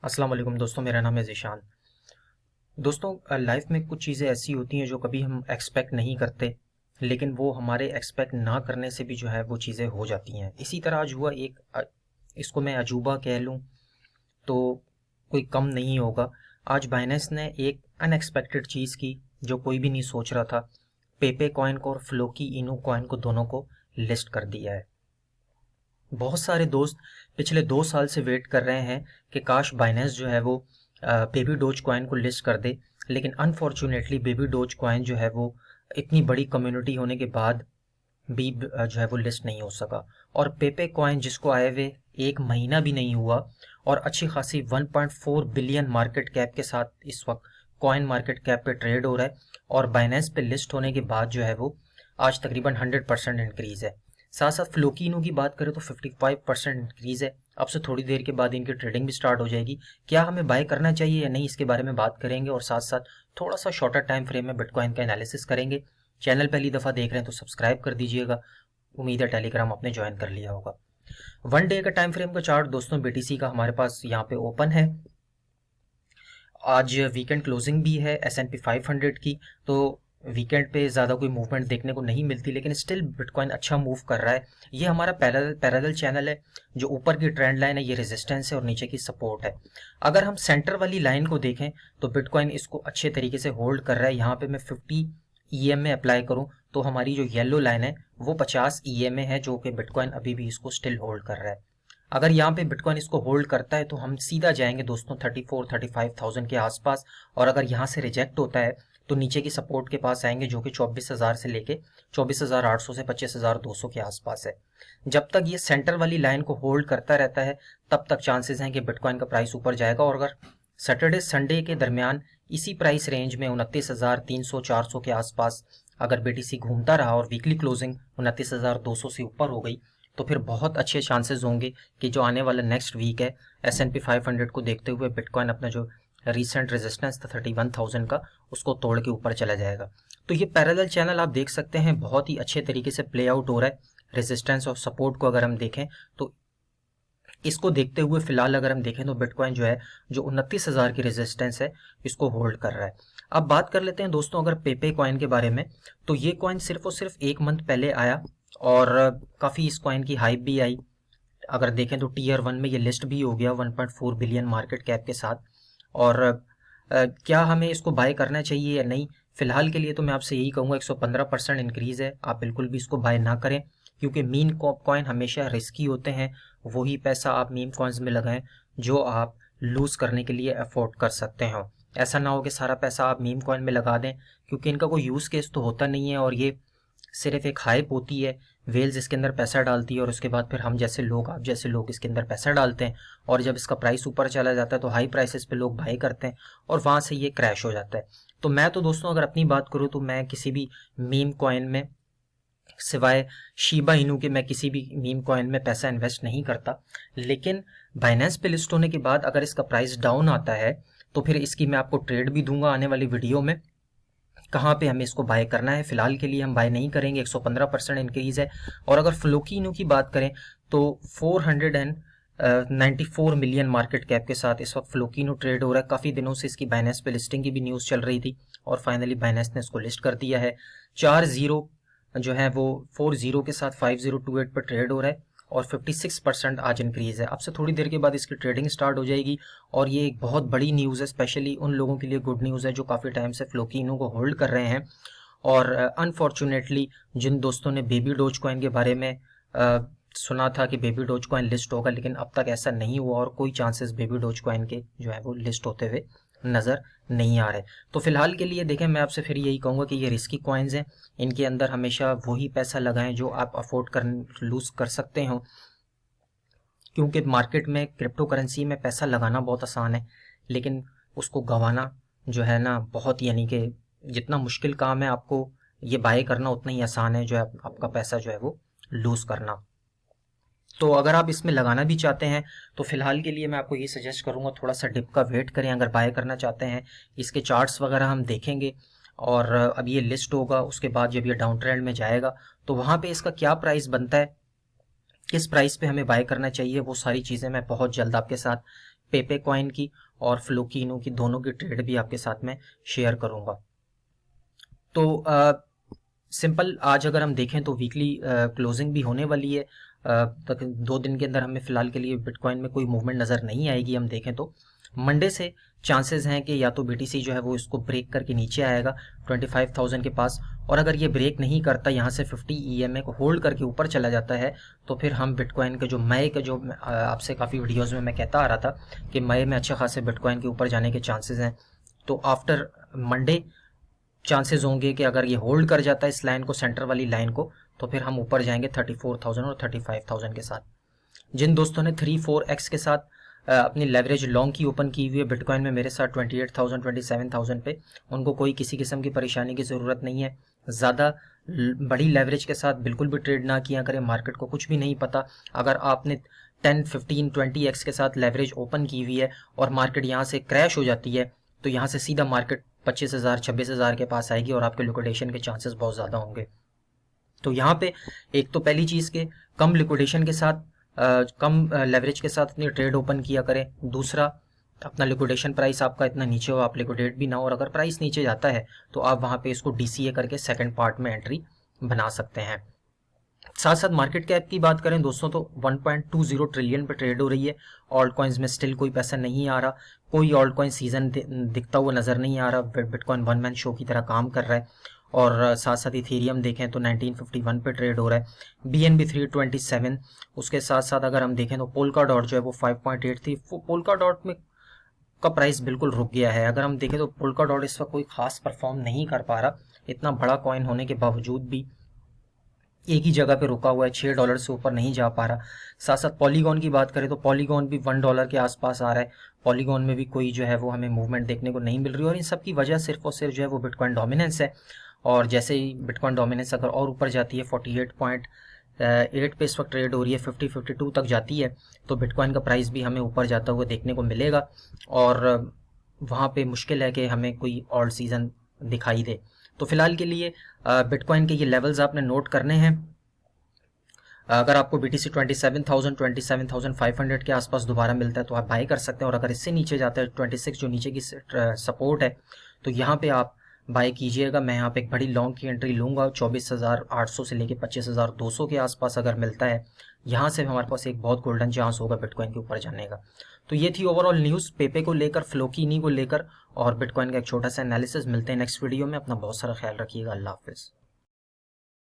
अस्सलाम वालेकुम दोस्तों, मेरा नाम है ज़ीशान। दोस्तों, लाइफ में कुछ चीज़ें ऐसी होती हैं जो कभी हम एक्सपेक्ट नहीं करते, लेकिन वो हमारे एक्सपेक्ट ना करने से भी जो है वो चीज़ें हो जाती हैं। इसी तरह आज हुआ इसको मैं अजूबा कह लूँ तो कोई कम नहीं होगा। आज बाइनेंस ने एक अनएक्सपेक्टेड चीज़ की जो कोई भी नहीं सोच रहा था। पेपे कॉइन को और फ्लोकी इनू कॉइन को दोनों को लिस्ट कर दिया है। बहुत सारे दोस्त पिछले 2 साल से वेट कर रहे हैं कि काश बाइनेंस जो है वो बेबी डोज कॉइन को लिस्ट कर दे, लेकिन अनफॉर्चुनेटली बेबी डोज कॉइन जो है वो इतनी बड़ी कम्युनिटी होने के बाद भी जो है वो लिस्ट नहीं हो सका। और पेपे कॉइन जिसको आए हुए 1 महीना भी नहीं हुआ और अच्छी खासी 1.4 बिलियन मार्केट कैप के साथ इस वक्त कॉइन मार्केट कैप पे ट्रेड हो रहा है और बाइनेंस पे लिस्ट होने के बाद जो है वो आज तकरीबन 100% इंक्रीज है। साथ साथ फ्लोकिनो की बात करें तो 55% इंक्रीज है। अब से थोड़ी देर के बाद इनकी ट्रेडिंग भी स्टार्ट हो जाएगी। क्या हमें बाय करना चाहिए या नहीं, इसके बारे में बात करेंगे और साथ साथ थोड़ा सा शॉर्टर टाइम फ्रेम में बिटकॉइन का एनालिसिस करेंगे। चैनल पहली दफ़ा देख रहे हैं तो सब्सक्राइब कर दीजिएगा। उम्मीद है टेलीग्राम आपने ज्वाइन कर लिया होगा। 1 डे का टाइम फ्रेम का चार्ट दोस्तों बीटीसी का हमारे पास यहाँ पे ओपन है। आज वीकेंड क्लोजिंग भी है S&P 500 की, तो वीकेंड पे ज़्यादा कोई मूवमेंट देखने को नहीं मिलती, लेकिन स्टिल बिटकॉइन अच्छा मूव कर रहा है। ये हमारा पैरेलल चैनल है। जो ऊपर की ट्रेंड लाइन है ये रेजिस्टेंस है और नीचे की सपोर्ट है। अगर हम सेंटर वाली लाइन को देखें तो बिटकॉइन इसको अच्छे तरीके से होल्ड कर रहा है। यहाँ पे मैं 50 EMA अप्लाई करूँ तो हमारी जो येलो लाइन है वो 50 EMA है, जो कि बिटकॉइन अभी भी इसको स्टिल होल्ड कर रहा है। अगर यहाँ पे बिटकॉइन इसको होल्ड करता है तो हम सीधा जाएंगे दोस्तों 34-35,000 के आसपास, और अगर यहाँ से रिजेक्ट होता है तो नीचे की सपोर्ट के पास आएंगे जो कि 24,000 से लेके 24,800 से 25,200 के आसपास है। जब तक ये सेंटर वाली लाइन को होल्ड करता रहता है तब तक चांसेस हैं कि बिटकॉइन का प्राइस ऊपर जाएगा। और अगर सैटरडे संडे के दरमियान इसी प्राइस रेंज में 29,300-400 के आसपास अगर बीटीसी घूमता रहा और वीकली क्लोजिंग 29,200 से ऊपर हो गई तो फिर बहुत अच्छे चांसेस होंगे कि जो आने वाला नेक्स्ट वीक है S&P 500 को देखते हुए बिटकॉइन अपना जो रीसेंट रेजिस्टेंस था 31,000 का उसको तोड़ के ऊपर चला जाएगा। तो ये पैरेलल चैनल आप देख सकते हैं बहुत ही अच्छे तरीके से प्ले आउट हो रहा है। रेजिस्टेंस और सपोर्ट को अगर हम देखें तो इसको देखते हुए फिलहाल अगर हम देखें तो बिटकॉइन जो है जो 29,000 की रेजिस्टेंस है इसको होल्ड कर रहा है। अब बात कर लेते हैं दोस्तों अगर पेपे कॉइन के बारे में, तो ये कॉइन सिर्फ और सिर्फ 1 मंथ पहले आया और काफ़ी इस कॉइन की हाइप भी आई। अगर देखें तो टीयर 1 में ये लिस्ट भी हो गया 1.4 बिलियन मार्केट कैप के साथ। और क्या हमें इसको बाय करना चाहिए या नहीं, फिलहाल के लिए तो मैं आपसे यही कहूँगा 115% इंक्रीज है, आप बिल्कुल भी इसको बाय ना करें, क्योंकि मीम कॉइन हमेशा रिस्की होते हैं। वही पैसा आप मीम कॉइन्स में लगाएं जो आप लूज करने के लिए अफोर्ड कर सकते हो। ऐसा ना हो कि सारा पैसा आप मीम कॉइन में लगा दें, क्योंकि इनका कोई यूज़ केस तो होता नहीं है और ये सिर्फ एक हाइप होती है। वेल्स इसके अंदर पैसा डालती है और उसके बाद फिर हम जैसे लोग, आप जैसे लोग इसके अंदर पैसा डालते हैं और जब इसका प्राइस ऊपर चला जाता है तो हाई प्राइसेस पे लोग बाई करते हैं और वहाँ से ये क्रैश हो जाता है। तो मैं तो दोस्तों अगर अपनी बात करूँ तो मैं किसी भी मीम कॉइन में सिवाय शीबा इनू के मैं किसी भी मीम कॉइन में पैसा इन्वेस्ट नहीं करता। लेकिन बाइनेंस पे लिस्ट होने के बाद अगर इसका प्राइस डाउन आता है तो फिर इसकी मैं आपको ट्रेड भी दूंगा आने वाली वीडियो में, कहाँ पे हमें इसको बाय करना है। फिलहाल के लिए हम बाय नहीं करेंगे, 115% इंक्रीज है। और अगर फ्लोकिनो की बात करें तो 494 मिलियन मार्केट कैप के साथ इस वक्त फ्लोकिनो ट्रेड हो रहा है। काफ़ी दिनों से इसकी बाइनेंस पे लिस्टिंग की भी न्यूज़ चल रही थी और फाइनली बाइनेंस ने इसको लिस्ट कर दिया है। 4-0 जो है वो 4-0 के साथ 5028 पर ट्रेड हो रहा है और 56% आज इंक्रीज है। अब से थोड़ी देर के बाद इसकी ट्रेडिंग स्टार्ट हो जाएगी और ये एक बहुत बड़ी न्यूज़ है, स्पेशली उन लोगों के लिए गुड न्यूज़ है जो काफ़ी टाइम से फ्लोकिनो को होल्ड कर रहे हैं। और अनफॉर्चुनेटली जिन दोस्तों ने बेबी डोज कॉइन के बारे में सुना था कि बेबी डोज कॉइन लिस्ट होगा, लेकिन अब तक ऐसा नहीं हुआ और कोई चांसेस बेबी डोज कॉइन के जो है वो लिस्ट होते हुए नज़र नहीं आ रहे। तो फिलहाल के लिए देखें, मैं आपसे फिर यही कहूँगा कि ये रिस्की कॉइन्स हैं, इनके अंदर हमेशा वही पैसा लगाएं जो आप अफोर्ड कर लूज कर सकते हो, क्योंकि मार्केट में क्रिप्टो करेंसी में पैसा लगाना बहुत आसान है लेकिन उसको गंवाना जो है ना बहुत, यानी कि जितना मुश्किल काम है आपको ये बाय करना उतना ही आसान है जो है आपका पैसा जो है वो लूज करना। तो अगर आप इसमें लगाना भी चाहते हैं तो फिलहाल के लिए मैं आपको ये सजेस्ट करूंगा थोड़ा सा डिप का वेट करें। अगर बाय करना चाहते हैं इसके चार्ट्स वगैरह हम देखेंगे और अब ये लिस्ट होगा, उसके बाद जब ये डाउन ट्रेंड में जाएगा तो वहाँ पे इसका क्या प्राइस बनता है, किस प्राइस पे हमें बाय करना चाहिए, वो सारी चीज़ें मैं बहुत जल्द आपके साथ पेपे कॉइन की और फ्लोकिनो की, दोनों की ट्रेड भी आपके साथ में शेयर करूंगा। तो सिंपल आज अगर हम देखें तो वीकली क्लोजिंग भी होने वाली है। तक 2 दिन के अंदर हमें फिलहाल के लिए बिटकॉइन में कोई मूवमेंट नज़र नहीं आएगी। हम देखें तो मंडे से चांसेस हैं कि या तो बीटीसी जो है वो इसको ब्रेक करके नीचे आएगा 25,000 के पास, और अगर ये ब्रेक नहीं करता, यहाँ से 50 EMA को होल्ड करके ऊपर चला जाता है, तो फिर हम बिटकॉइन के जो मई के, जो आपसे काफ़ी वीडियोज़ में मैं कहता आ रहा था कि मई में अच्छे खासे बिटकॉइन के ऊपर जाने के चांसेस हैं। तो आफ्टर मंडे चांसेस होंगे कि अगर ये होल्ड कर जाता है इस लाइन को, सेंटर वाली लाइन को, तो फिर हम ऊपर जाएंगे 34,000 और 35,000 के साथ। जिन दोस्तों ने 3-4x के साथ अपनी लेवरेज लॉन्ग की ओपन की हुई है बिटकॉइन में मेरे साथ 28,000 27,000 पे, उनको कोई किसी किस्म की परेशानी की ज़रूरत नहीं है। ज़्यादा बड़ी लेवरेज के साथ बिल्कुल भी ट्रेड ना किया करें, मार्केट को कुछ भी नहीं पता। अगर आपने 10, 15, 20x के साथ लेवरेज ओपन की हुई है और मार्केट यहाँ से क्रैश हो जाती है, तो यहाँ से सीधा मार्केट 25,000 26,000 के पास आएगी और आपके लिक्विडेशन के चांसेस बहुत ज़्यादा होंगे। तो यहाँ पे एक तो पहली चीज़ के कम लिक्विडेशन के साथ, कम लेवरेज के साथ अपनी ट्रेड ओपन किया करें। दूसरा, अपना लिक्विडेशन प्राइस आपका इतना नीचे हो, आप लिक्विडेट भी ना हो, और अगर प्राइस नीचे जाता है तो आप वहाँ पे इसको DCA करके सेकंड पार्ट में एंट्री बना सकते हैं। साथ साथ मार्केट कैप की बात करें दोस्तों तो 1.20 ट्रिलियन पे ट्रेड हो रही है। ऑल्ट कॉइन्स में स्टिल कोई पैसा नहीं आ रहा, कोई ऑल्ट कॉइन सीजन दिखता हुआ नज़र नहीं आ रहा। बिटकॉइन वन मैन शो की तरह काम कर रहा है। और साथ साथ इथेरियम देखें तो 1951 पे ट्रेड हो रहा है, BNB 327। उसके साथ साथ अगर हम देखें तो पोल्का डॉट जो है वो 5.8 थी। पोल्का डॉट में का प्राइस बिल्कुल रुक गया है। अगर हम देखें तो पोल्का डॉट इस वक्त कोई खास परफॉर्म नहीं कर पा रहा, इतना बड़ा कॉइन होने के बावजूद भी एक ही जगह पे रुका हुआ है, $6 से ऊपर नहीं जा पा रहा। साथ साथ पॉलीगॉन की बात करें तो पॉलीगॉन भी $1 के आसपास आ रहा है। पॉलीगॉन में भी कोई जो है वो हमें मूवमेंट देखने को नहीं मिल रही, और इन सब की वजह सिर्फ और सिर्फ जो है वो बिटकॉइन डोमिनेंस है। और जैसे ही बिटकॉइन डोमिनेंस अगर और ऊपर जाती है, 48.8 पे इस वक्त ट्रेड हो रही है, 50-52 तक जाती है, तो बिटकॉइन का प्राइस भी हमें ऊपर जाता हुआ देखने को मिलेगा। और वहाँ पे मुश्किल है कि हमें कोई और सीज़न दिखाई दे। तो फिलहाल के लिए बिटकॉइन के ये लेवल्स आपने नोट करने हैं। अगर आपको BTC 27,000 27,500 के आसपास दोबारा मिलता है तो आप बाय कर सकते हैं, और अगर इससे नीचे जाता है 26 जो नीचे की सपोर्ट है, तो यहाँ पे आप बाय कीजिएगा। मैं यहाँ पे एक बड़ी लॉन्ग की एंट्री लूँगा 24,800 से लेके 25,200 के आसपास अगर मिलता है, यहाँ से हमारे पास एक बहुत गोल्डन चांस होगा बिटकॉइन के ऊपर जाने का। तो ये थी ओवरऑल न्यूज़ पेपे को लेकर, फ्लोकिनी को लेकर और बिटकॉइन का एक छोटा सा एनालिसिस। मिलते हैं नेक्स्ट वीडियो में। अपना बहुत सारा ख्याल रखिएगा। अल्लाह हाफिज़।